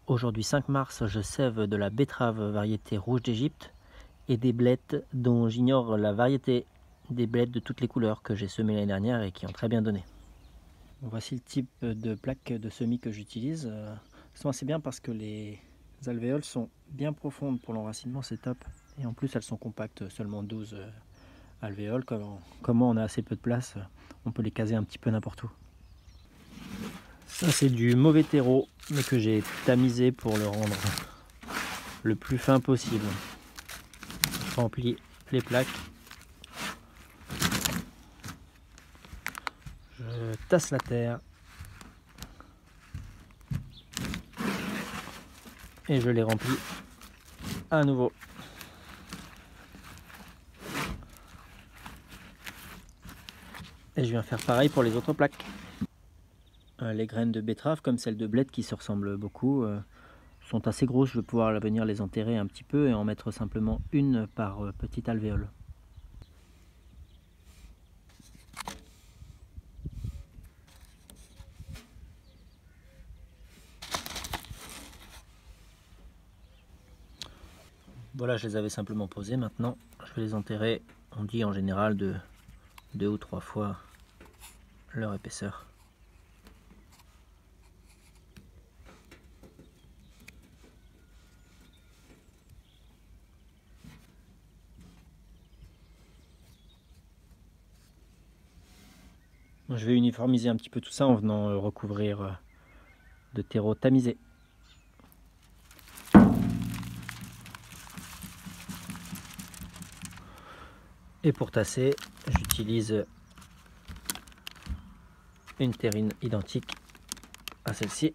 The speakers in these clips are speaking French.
Aujourd'hui 5 mars, je sève de la betterave variété rouge d'Égypte et des blettes dont j'ignore la variété, des blettes de toutes les couleurs que j'ai semées l'année dernière et qui ont très bien donné. Voici le type de plaques de semis que j'utilise. Elles sont assez bien parce que les alvéoles sont bien profondes pour l'enracinement, c'est top. Et en plus elles sont compactes, seulement 12 alvéoles. Comme on a assez peu de place, on peut les caser un petit peu n'importe où. Ça c'est du mauvais terreau, mais que j'ai tamisé pour le rendre le plus fin possible. Je remplis les plaques. Je tasse la terre. Et je les remplis à nouveau. Et je viens faire pareil pour les autres plaques. Les graines de betterave, comme celles de blette qui se ressemblent beaucoup, sont assez grosses. Je vais pouvoir venir les enterrer un petit peu et en mettre simplement une par petite alvéole. Voilà, je les avais simplement posées. Maintenant, je vais les enterrer. On dit en général de 2 ou 3 fois leur épaisseur. Je vais uniformiser un petit peu tout ça en venant recouvrir de terreau tamisé. Et pour tasser, j'utilise une terrine identique à celle-ci.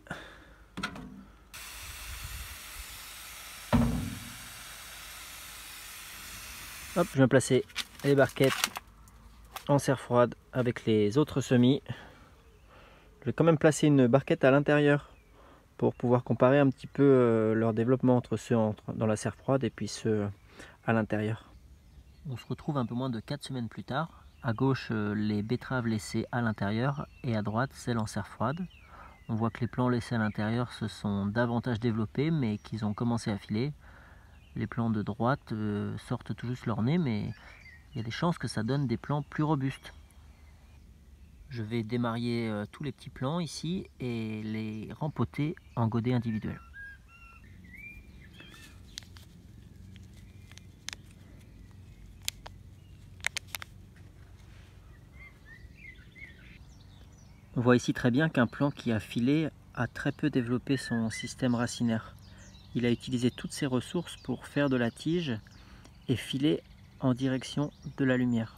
Hop, je viens placer les barquettes en serre froide avec les autres semis. Je vais quand même placer une barquette à l'intérieur pour pouvoir comparer un petit peu leur développement entre ceux dans la serre froide et puis ceux à l'intérieur. On se retrouve un peu moins de 4 semaines plus tard. À gauche, les betteraves laissées à l'intérieur et à droite, celles en serre froide. On voit que les plants laissés à l'intérieur se sont davantage développés mais qu'ils ont commencé à filer. Les plants de droite sortent tout juste leur nez, mais il y a des chances que ça donne des plants plus robustes. Je vais démarier tous les petits plants ici et les rempoter en godets individuels. On voit ici très bien qu'un plant qui a filé a très peu développé son système racinaire. Il a utilisé toutes ses ressources pour faire de la tige et filer en direction de la lumière.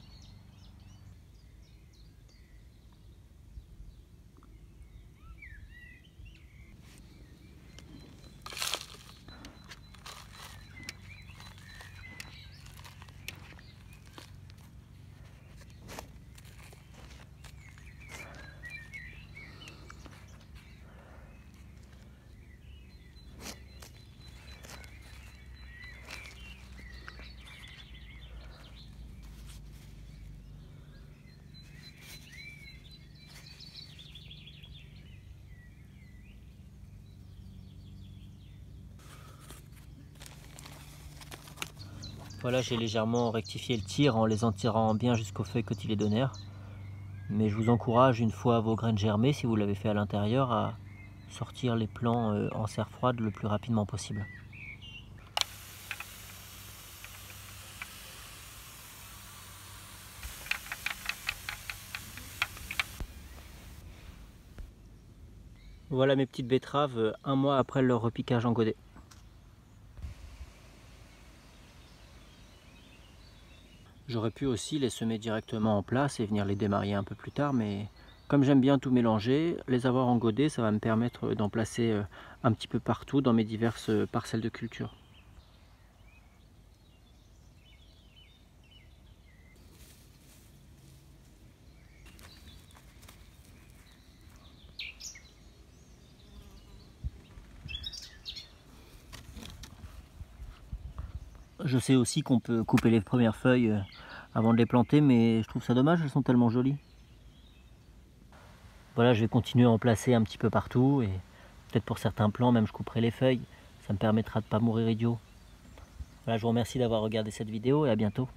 Voilà, j'ai légèrement rectifié le tir en les entirant bien jusqu'aux feuilles cotylédonaires. Mais je vous encourage, une fois vos graines germées, si vous l'avez fait à l'intérieur, à sortir les plants en serre froide le plus rapidement possible. Voilà mes petites betteraves un mois après leur repiquage en godet. J'aurais pu aussi les semer directement en place et venir les démarier un peu plus tard, mais comme j'aime bien tout mélanger, les avoir en godet, ça va me permettre d'en placer un petit peu partout dans mes diverses parcelles de culture. Je sais aussi qu'on peut couper les premières feuilles avant de les planter, mais je trouve ça dommage, elles sont tellement jolies. Voilà, je vais continuer à en placer un petit peu partout et peut-être pour certains plants, même je couperai les feuilles. Ça me permettra de ne pas mourir idiot. Voilà, je vous remercie d'avoir regardé cette vidéo et à bientôt.